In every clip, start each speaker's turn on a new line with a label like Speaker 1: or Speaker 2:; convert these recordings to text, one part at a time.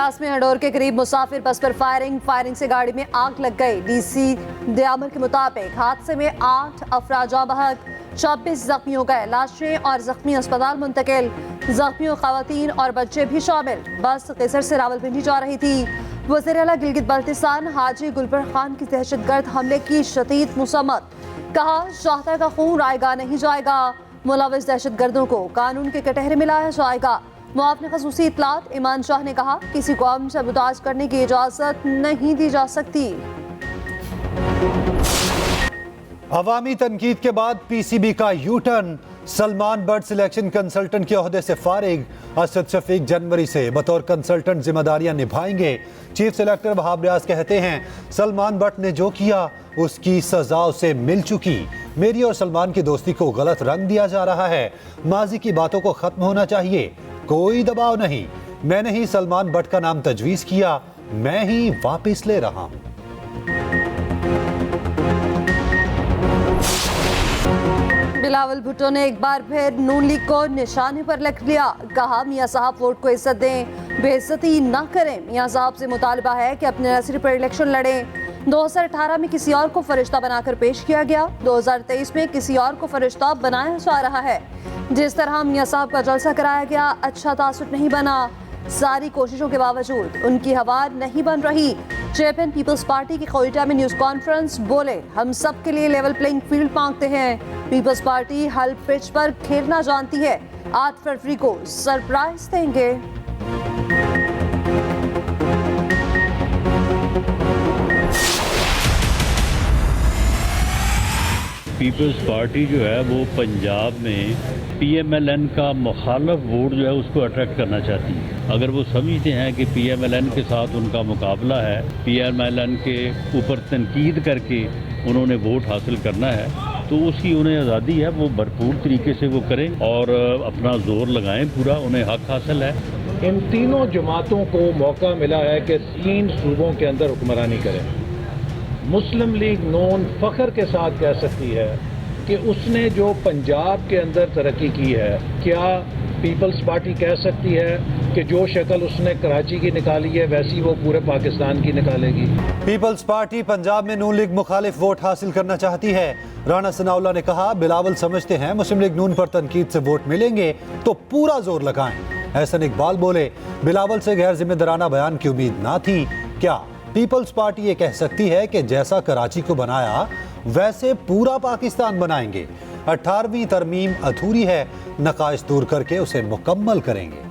Speaker 1: रियाज में हडोर के करीब मुसाफिर बस पर फायरिंग से गाड़ी में आग लग गई। डीसी दयामर के मुताबिक हादसे में 8 अफराद जाँ बहक, 26 जख्मी हो गए। लाशें और जख्मी अस्पताल मुंतकिल, जख्मियों खवातीन और बच्चे भी शामिल। बस केसर से रावलपिंडी जा रही थी। वज़ीर आला गिलगित बल्तिस्तान हाजी गुलबर खान की दहशतगर्द हमले की शदीद मुसम्मत, कहा शाहता का खून आएगा नहीं जाएगा, मुलविस दहशतगर्दों को कानून के कटहरे में लाया जाएगा। मुआवने खसूसी इतलात ईमान शाह ने कहा किसी कौम से साबुताज करने की इजाजत नहीं दी जा सकती।
Speaker 2: अवामी तनकीद के बाद पीसीबी का U turn, Salman but selection consultant के ओहदे से फारिग। असद शफीक जनवरी से बतौर कंसल्टेंट जिम्मेदारियां निभाएंगे। चीफ सेलेक्टर वहाब रियाज कहते हैं सलमान बट ने जो किया उसकी सजा उसे मिल चुकी। मेरी और सलमान की दोस्ती को गलत रंग दिया जा रहा है। माजी की बातों को खत्म होना चाहिए, कोई दबाव नहीं। मैंने ही सलमान बट का नाम तजवीज किया, मैं ही वापस ले रहा हूं।
Speaker 1: बिलावल भुट्टो ने एक बार फिर नून लीग को निशाने पर रख लिया। कहा मियां साहब वोट को इज्जत दें, बेइज्जती ना करें। मियां साहब से मुतालबा है कि अपने नसरी पर इलेक्शन लड़ें। 2018 में किसी और को फरिश्ता बनाकर पेश किया गया, 2023 में किसी और को फरिश्ता बनाया जा रहा है। जिस तरह मियां साहब का जलसा कराया गया, अच्छा तासुर नहीं बना। सारी कोशिशों के बावजूद उनकी हवा नहीं बन रही। चेयरमैन पीपल्स पार्टी की कोयटा में न्यूज कॉन्फ्रेंस बोले हम सब के लिए लेवल प्लेइंग फील्ड मांगते हैं। पीपल्स पार्टी हल पिच पर खेलना जानती है। 8 फरवरी को सरप्राइज देंगे।
Speaker 3: पीपल्स पार्टी जो है वो पंजाब में पीएमएलएन का मुखालफ वोट जो है उसको अट्रैक्ट करना चाहती है। अगर वो समझते हैं कि पीएमएलएन के साथ उनका मुकाबला है, पीएमएलएन के ऊपर तनकीद करके उन्होंने वोट हासिल करना है, तो उसकी उन्हें आज़ादी है, वो भरपूर तरीके से वो करें और अपना जोर लगाएं पूरा, उन्हें हक हासिल है।
Speaker 4: इन तीनों जमातों को मौका मिला है कि 3 सूबों के अंदर हुक्मरानी करें। मुस्लिम लीग नून फख्र के साथ कह सकती है कि उसने जो पंजाब के अंदर तरक्की की है, क्या पीपल्स पार्टी कह सकती है कि जो शक्ल उसने कराची की निकाली है वैसी वो पूरे पाकिस्तान की निकालेगी?
Speaker 2: पीपल्स पार्टी पंजाब में नून लीग मुखालिफ वोट हासिल करना चाहती है। राणा सनाउल्लाह ने कहा बिलावल समझते हैं मुस्लिम लीग नून पर तनकीद से वोट मिलेंगे तो पूरा जोर लगाएं। एहसन इकबाल बोले बिलावल से गैर जिम्मेदाराना बयान की उम्मीद ना थी। क्या पीपल्स पार्टी ये कह सकती है कि जैसा कराची को बनाया वैसे पूरा पाकिस्तान बनाएंगे? 18वीं तरमीम अधूरी है, नकाइश दूर करके उसे मुकम्मल करेंगे।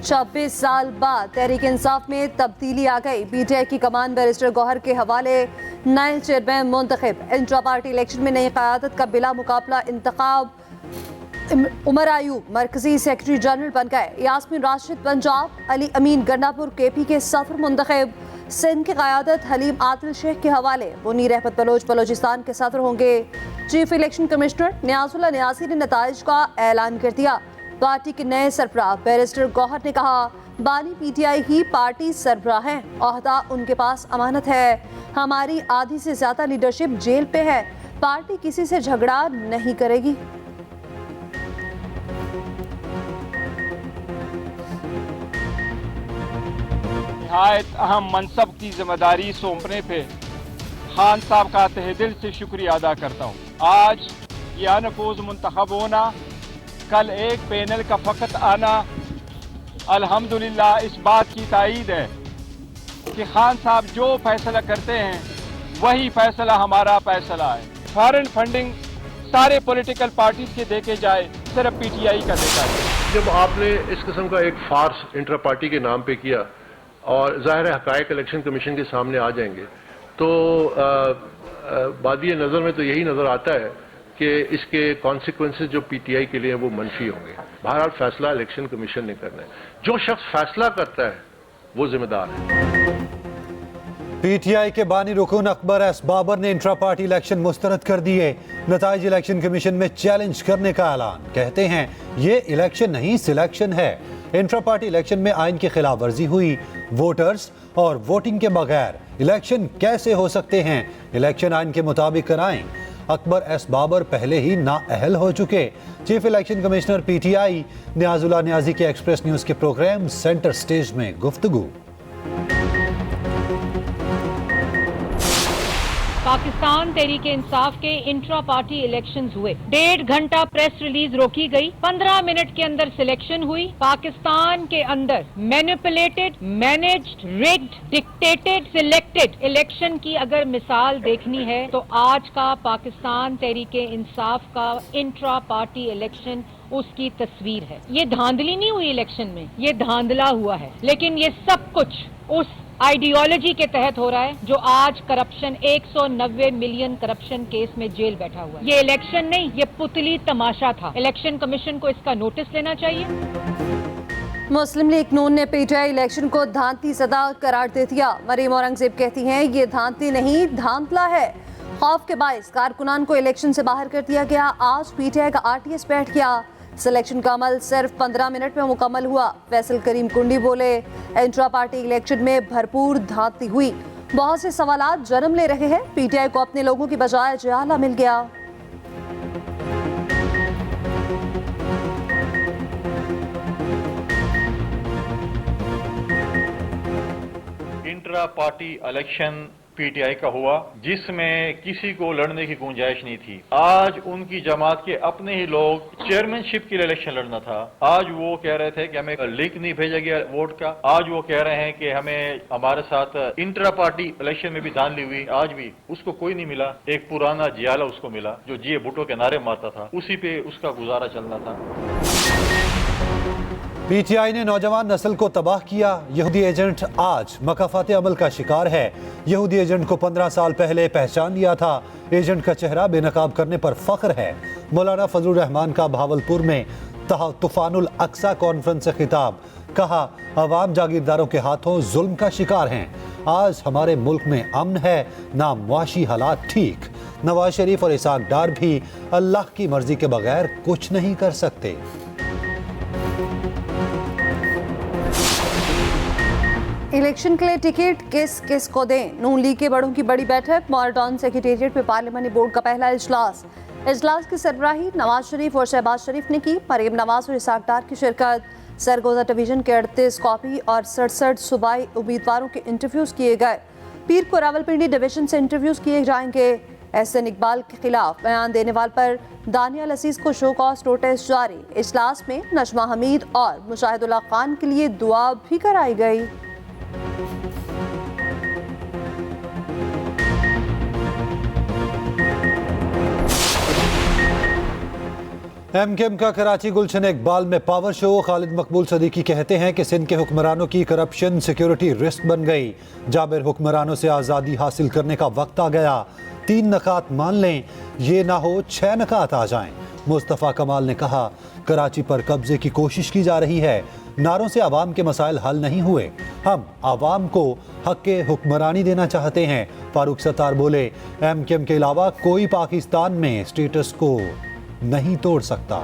Speaker 1: छब्बीस साल बाद तहरीक इंसाफ में तब्दीली आ गई। पीटीआई की कमान बैरिस्टर गौहर के हवाले नए चेयरमैन मुंतखब। इंट्रा पार्टी इलेक्शन में नई क़यादत का बिला मुकाबला इंतखाब। उमर आयूब मरकजी सेक्रेटरी जनरल बन गए। यास्मीन राशिद पंजाब, अली अमीन गंडापुर केपी के सदर मुंतखब। सिंध की क़यादत हलीम आदिल शेख के हवाले। मुनीर अहमद बलोच बलोचिस्तान के सदर होंगे। चीफ इलेक्शन कमिश्नर नियाजुल्लाह नियाज़ी ने नताइज का ऐलान कर दिया। पार्टी के नए सरबराह बैरिस्टर गौहर ने कहा बानी पीटीआई ही पार्टी सरबराह हैं, ओहदा उनके पास अमानत है। हमारी आधी से ज्यादा लीडरशिप जेल पे है, पार्टी किसी से झगड़ा नहीं करेगी।
Speaker 5: निहायत अहम मनसब की जिम्मेदारी सौंपने पे खान साहब का तहे दिल से शुक्रिया अदा करता हूँ। आज ये अनपोज मुंतखब होना, कल एक पैनल का फ़कत आना, अल्हम्दुलिल्लाह इस बात की तायीद है कि खान साहब जो फैसला करते हैं वही फैसला हमारा फैसला है। फॉरेन फंडिंग सारे पॉलिटिकल पार्टीज के देके जाए, सिर्फ पीटीआई का देखा जाए।
Speaker 6: जब आपने इस किस्म का एक फार्स इंटर पार्टी के नाम पे किया और ज़ाहिर है हक़ाइक़ इलेक्शन कमीशन के सामने आ जाएंगे, तो बादी नज़र में तो यही नज़र आता है कि इसके कॉन्सिक्वेंसेस जो पीटीआई के लिए वो मनफी होंगे। बहरहाल फैसला इलेक्शन कमीशन ने करना है। जो शख्स फैसला करता है वो जिम्मेदार है।
Speaker 2: पीटीआई के बानी रुकून अकबर एस बाबर ने इंट्रा पार्टी इलेक्शन मुस्तरद कर दिए। नताइज इलेक्शन कमीशन में चैलेंज करने का ऐलान। कहते हैं ये इलेक्शन नहीं सिलेक्शन है। इंट्रा पार्टी इलेक्शन में आइन की खिलाफ वर्जी हुई। वोटर्स और वोटिंग के बगैर इलेक्शन कैसे हो सकते हैं? इलेक्शन आइन के मुताबिक कराएं। अकबर एस बाबर पहले ही नाअहल हो चुके। Chief election commissioner PTI Niazullah Niazi के एक्सप्रेस न्यूज के प्रोग्राम सेंटर स्टेज में गुफ्तगू।
Speaker 7: पाकिस्तान तहरीक इंसाफ के इंट्रा पार्टी इलेक्शंस हुए। 1.5 घंटा प्रेस रिलीज रोकी गई। 15 मिनट के अंदर सिलेक्शन हुई। पाकिस्तान के अंदर manipulated, managed, rigged, dictated, selected election की अगर मिसाल देखनी है तो आज का पाकिस्तान तहरीक इंसाफ का इंट्रा पार्टी इलेक्शन उसकी तस्वीर है। ये धांधली नहीं हुई इलेक्शन में, ये धांधला हुआ है। लेकिन ये सब कुछ उस आइडियोलॉजी के तहत हो रहा है जो आज करप्शन 190 मिलियन करप्शन केस में जेल बैठा हुआ है। ये इलेक्शन नहीं, ये पुतली तमाशा था। इलेक्शन कमीशन को इसका नोटिस लेना चाहिए।
Speaker 1: मुस्लिम लीग नून ने पीटीआई इलेक्शन को धांधली सदा करार दे दिया। मरीम औरंगजेब कहती हैं ये धांधली नहीं, धांधला है। खौफ के बायस कारकुनान को इलेक्शन से बाहर कर दिया गया। आज पीटीआई का आरटीएस बैठ गया। सिलेक्शन का अमल सिर्फ 15 मिनट में मुकम्मल हुआ। फैसल करीम कुंडी बोले, इंट्रा पार्टी इलेक्शन में भरपूर धांधली हुई। बहुत से सवालात जन्म ले रहे हैं। पीटीआई को अपने लोगों की बजाय जयाला मिल गया।
Speaker 8: इंट्रा पार्टी इलेक्शन पीटीआई का हुआ जिसमें किसी को लड़ने की गुंजाइश नहीं थी। आज उनकी जमात के अपने ही लोग चेयरमैनशिप के लिए इलेक्शन लड़ना था। आज वो कह रहे थे कि हमें लिंक नहीं भेजा गया वोट का। आज वो कह रहे हैं कि हमें हमारे साथ इंट्रा पार्टी इलेक्शन में भी धांधली हुई। आज भी उसको कोई नहीं मिला। एक पुराना जियाला उसको मिला जो जिये भुट्टो के नारे मारता था, उसी पे उसका गुजारा चलना था।
Speaker 2: पीटीआई ने नौजवान नस्ल को तबाह किया। यहूदी एजेंट आज मकाफात अमल का शिकार है। यहूदी एजेंट को 15 साल पहले पहचान लिया था। एजेंट का चेहरा बेनकाब करने पर फख्र है। मौलाना फजलुर रहमान का भावलपुर में तूफानुल अक्सा कॉन्फ्रेंस से खिताब। कहा, अवाम जागीरदारों के हाथों जुल्म का शिकार हैं। आज हमारे मुल्क में अमन है, ना मुआशी हालात ठीक। नवाज शरीफ और इसाक डार भी अल्लाह की मर्जी के बगैर कुछ नहीं कर सकते।
Speaker 1: इलेक्शन के लिए टिकट किस किस को दें? नून लीग के बड़ों की बड़ी बैठक। मॉर्टन सेक्रेटेरिएट में पार्लियामानी बोर्ड का पहला इजलास की सरबराही नवाज शरीफ और शहबाज शरीफ ने की। मरीम नवाज और इसाक डार की शिरकत। सरगोजा डिवीजन के 38 कॉपी और 67 सूबाई उम्मीदवारों के इंटरव्यूज किए गए। पीर को रावलपिंडी डिवीजन से इंटरव्यूज किए जाएंगे। एहसन इकबाल के खिलाफ बयान देने वाले पर दानियल असीस को शो कॉज नोटिस जारी। इजलास में नजमा हमीद और मुशाहिदुल्लाह खान के लिए दुआ भी कराई गई।
Speaker 2: एमकेएम का कराची गुलशन इकबाल में पावर शो। खालिद मकबूल सदीकी कहते हैं कि सिंध के हुक्मरानों की करप्शन सिक्योरिटी रिस्क बन गई। जाबिर हुक्मरानों से आज़ादी हासिल करने का वक्त आ गया। 3 नकात मान लें, ये ना हो 6 नकात आ जाएं। मुस्तफ़ा कमाल ने कहा, कराची पर कब्जे की कोशिश की जा रही है। नारों से आवाम के मसाइल हल नहीं हुए। हम आवाम को हक के हुक्मरानी देना चाहते हैं। फारूक सत्तार बोले, एमकेएम के अलावा कोई पाकिस्तान में स्टेटस को नहीं तोड़ सकता।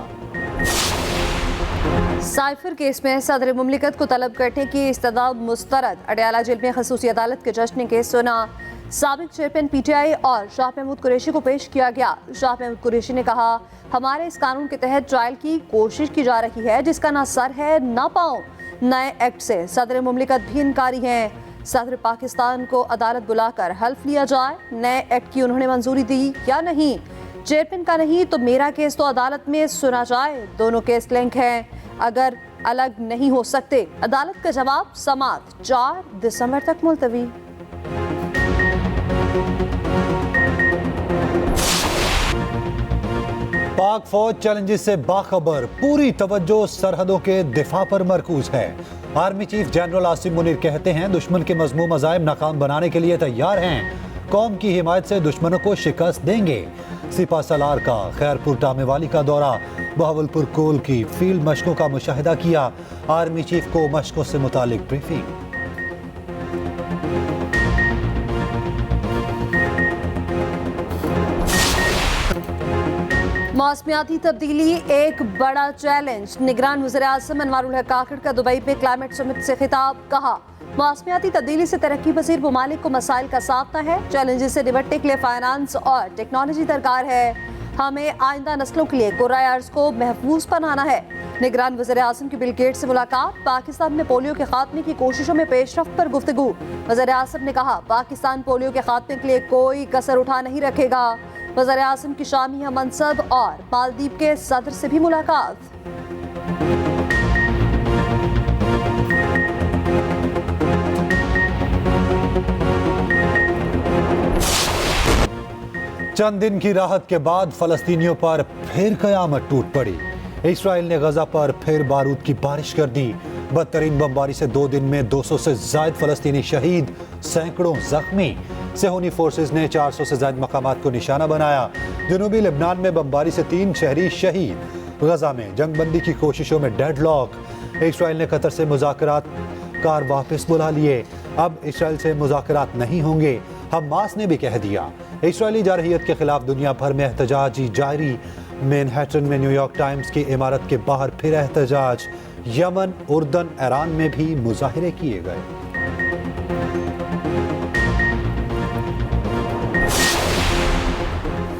Speaker 1: साइफर केस में सदर मुमलिकत को तलब करने की इस्तदा मुस्तरद। अडयाला जेल में खसूसी अदालत के जज ने केस सुना। साबिक चेयरमैन पीटीआई और शाह महमूद कुरैशी को पेश किया गया। शाह महमूद कुरैशी ने कहा, हमारे इस कानून के तहत ट्रायल की कोशिश की जा रही है जिसका ना सर है ना पाँव। नए एक्ट से सदर मुमलिकत भी इनकारी हैं। सदर पाकिस्तान को अदालत बुलाकर हल्फ लिया जाए। नए एक्ट की उन्होंने मंजूरी दी या नहीं? चेयरमैन का नहीं तो मेरा केस तो अदालत में सुना जाए। दोनों केस लिंक हैं, अगर अलग नहीं हो सकते। अदालत का जवाब समात 4 दिसंबर तक मुलतवी।
Speaker 2: पाक फौज चैलेंजेस से बाखबर। पूरी तवज्जो सरहदों के दिफा पर मरकूज है। Army chief general Asim Munir कहते हैं, दुश्मन के मजमूम अज़ाइम नाकाम बनाने के लिए तैयार हैं। कौम की हिमायत से दुश्मनों को शिकस्त देंगे। सिपा सलार का खैरपुर टामेवाली का दौरा। बहावलपुर कोल की फील्ड मशकों का मुशाहिदा किया। आर्मी चीफ को मशकों से मुतालिक ब्रीफिंग।
Speaker 1: मौसमियाती तब्दीली एक बड़ा चैलेंज। निगरान वज़ीर आज़म अनवारुल हक काकड़ का दुबई में क्लाइमेट समिट से खिताब। कहा, मौसमियाती तब्दीली से तरक्की पसीर ममालिक को मसाइल का सामना है। चैलेंजेस से निपटने के लिए फाइनेंस और टेक्नोलॉजी दरकार है। हमें आइंदा नस्लों के लिए कुर्राए अर्ज़ को महफूज बनाना है। निगरान वज़ीर-ए-आज़म की बिल गेट्स से मुलाकात। पाकिस्तान में पोलियो के खात्मे की कोशिशों में पेशरफ्त पर गुफ्तगू। वज़ीर-ए-आज़म ने कहा, पाकिस्तान पोलियो के खात्मे के लिए कोई कसर उठा नहीं रखेगा। वज़ीर-ए-आज़म की शामिया मनसब और मालदीव के सदर से भी मुलाकात।
Speaker 2: चंद दिन की राहत के बाद फलस्तीनियों पर फिर कयामत टूट पड़ी। इसराइल ने गजा पर फिर बारूद की बारिश कर दी। बदतरीन बमबारी से 2 दिन में 200 से ज्यादा फलस्तीनी शहीद, सैकड़ों जख्मी। सेहूनी फोर्सेज ने 400 से ज्यादा मकामात को निशाना बनाया। जनूबी लेबनान में बमबारी से 3 शहरी शहीद। गजा में जंगबंदी की कोशिशों में डेडलॉक। इसराइल ने कतर से मुज़ाकरात कार वापस बुला लिए। अब इसराइल से मुज़ाकरात नहीं होंगे, हमास ने भी कह दिया। इसराइली जारहियत के खिलाफ दुनिया भर में एहतजाज जारी। मैनहट्टन में न्यूयॉर्क टाइम्स की इमारत के बाहर फिर एहतजाज। यमन, उर्दन, ईरान में भी मुजाहिरे किए गए।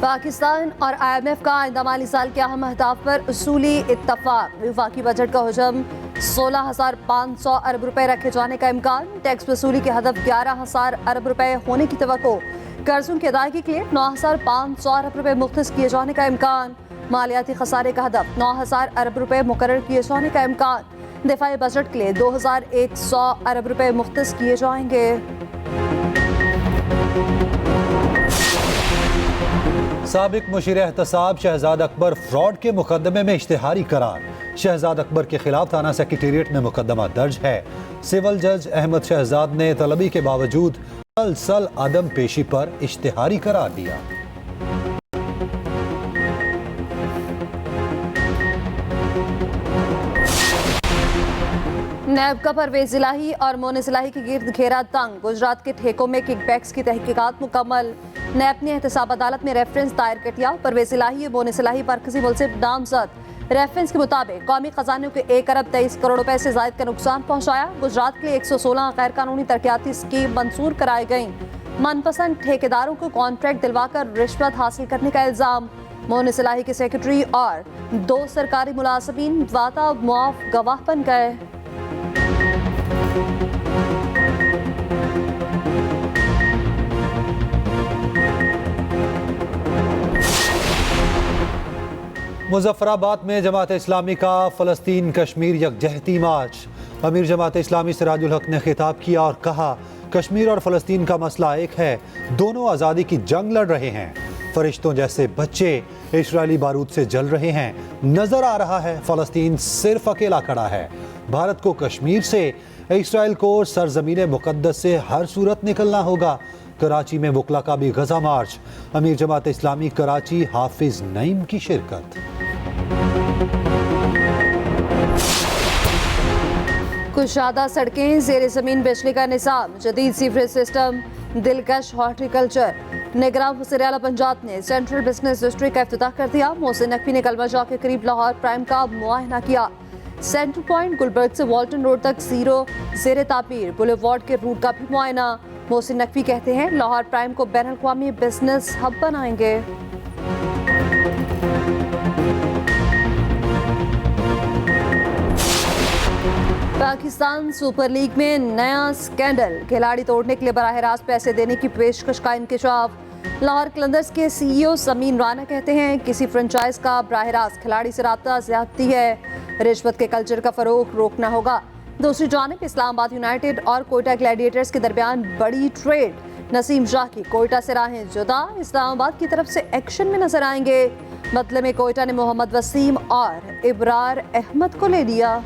Speaker 1: पाकिस्तान और IMF का आइंदा माली साल के अहम अहदाफ पर उसूली इत्तफाक। वफाकी बजट का हुजम 16,500 अरब रुपए रखे जाने का इम्कान। टैक्स वसूली के हदफ 11,000 अरब रुपए होने की तवक्को। कर्जों की अदायगी के लिए 9,500 अरब रुपए मुख्तस किए जाने का इम्कान। मालियाती खसारे का हदफ 9,000 अरब रुपए मुकर्रर किए जाने का इम्कान। दिफाई बजट के लिए 2,100 अरब रुपए मुख्तस किए जाएंगे।
Speaker 2: साबिक मुशीर एहतसाब शहजाद अकबर फ्रॉड के मुकदमे में इश्तिहारी करार। शहजाद अकबर के खिलाफ थाना सेक्रेटेरिएट में मुकदमा दर्ज है। सिविल जज अहमद शहजाद ने तलबी के बावजूद मुसलसल अदम पेशी पर इश्तिहारी करार दिया।
Speaker 1: नैब का परवेज इलाही और मोनिस इलाही के गिर्द घेरा तंग। गुजरात के ठेकों में किकबैक्स की तहकीकात मुकम्मल। नैब ने एहतसाब अदालत में रेफरेंस दायर कर दिया। परवेज इलाही मोनिस इलाही मरकजी मुल्सिफ नामजद। रेफरेंस के मुताबिक कौमी खजाने को 1 अरब 23 करोड़ रुपए से ज्यादा का नुकसान पहुंचाया। गुजरात के लिए 116 गैर कानूनी तरक्याती स्कीम मंजूर कराई गई। मनपसंद ठेकेदारों को कॉन्ट्रैक्ट दिलवाकर रिश्वत हासिल करने का इल्जाम। मोनिस इलाही के सेक्रेटरी और 2 सरकारी मुलाजमीन वादा मुआफ गवाह बन गए।
Speaker 2: मुजफ्फराबाद में जमात इस्लामी का फ़लस्तीन कश्मीर यकजहती मार्च। अमीर जमात इस्लामी सिराजुल हक ने खिताब किया और कहा, कश्मीर और फ़लस्तीन का मसला एक है, दोनों आज़ादी की जंग लड़ रहे हैं। फरिश्तों जैसे बच्चे इस्राएली बारूद से जल रहे हैं। नजर आ रहा है फ़लस्तीन सिर्फ अकेला खड़ा है। भारत को कश्मीर से, इस्राएल को सरजमीन मुकद्दस से हर सूरत निकलना होगा। कराची में वकला का भी गजा मार्च। अमीर जमात इस्लामी कराची हाफिज नईम की शिरकत।
Speaker 1: कुशादा सड़कें, ज़ेर ज़मीन बिजली का निज़ाम, जदीद सीवरेज सिस्टम, दिलकश हॉर्टिकल्चर। निगरान वज़ीर आला पंजाब ने सेंट्रल बिजनेस डिस्ट्रिक्ट का इफ्तिताह कर दिया। मोहसिन नकवी ने कलमजा के करीब लाहौर प्राइम का मुआयना किया। सेंट्रल पॉइंट गुलबर्ग से वॉल्टन रोड तक ज़ेर तामीर बुलेवार्ड के रूट का भी मुआयना। मोहसिन नकवी कहते हैं, लाहौर प्राइम को बैनुल अक़वामी बिजनेस हब बनाएंगे। पाकिस्तान सुपर लीग में नया स्कैंडल। खिलाड़ी तोड़ने के लिए बराह रास्त पैसे देने की पेशकश का इंकशाफ। लाहौर कलंदर्स के CEO समीन राना कहते हैं, किसी फ्रेंचाइज का बराह रास्त खिलाड़ी से राब्ता ज़्यादती है। रिश्वत के कल्चर का फरोग रोकना होगा। दूसरी जानिब इस्लामाबाद यूनाइटेड और कोयटा ग्लैडिएटर्स के दरमियान बड़ी ट्रेड। नसीम शाह की कोयटा से राहें जुदा। इस्लामाबाद की तरफ से एक्शन में नजर आएंगे। बदले में कोयटा ने मोहम्मद वसीम और इब्रार अहमद को ले लिया।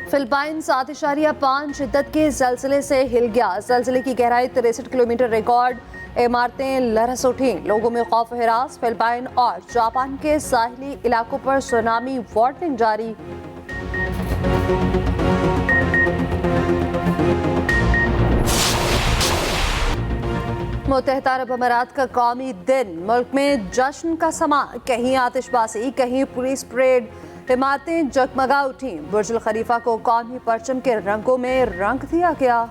Speaker 1: फिलिपाइन 7.5 शिद्दत के ज़लज़ले से हिल गया। ज़लज़ले की गहराई 63 किलोमीटर रिकॉर्ड। इमारतें लरस उठी। लोगों में खौफ हिरास। फिलिपाइन और जापान के साहिली इलाकों पर सुनामी वार्निंग जारी। मुत्तहिदा अरब अमीरात का कौमी दिन, मुल्क में जश्न का समा, कहीं आतिशबाजी, कहीं पुलिस परेड, इमारतें जगमगा उठी। बुर्ज खलीफा को कौमी परचम के रंगों में रंग दिया गया।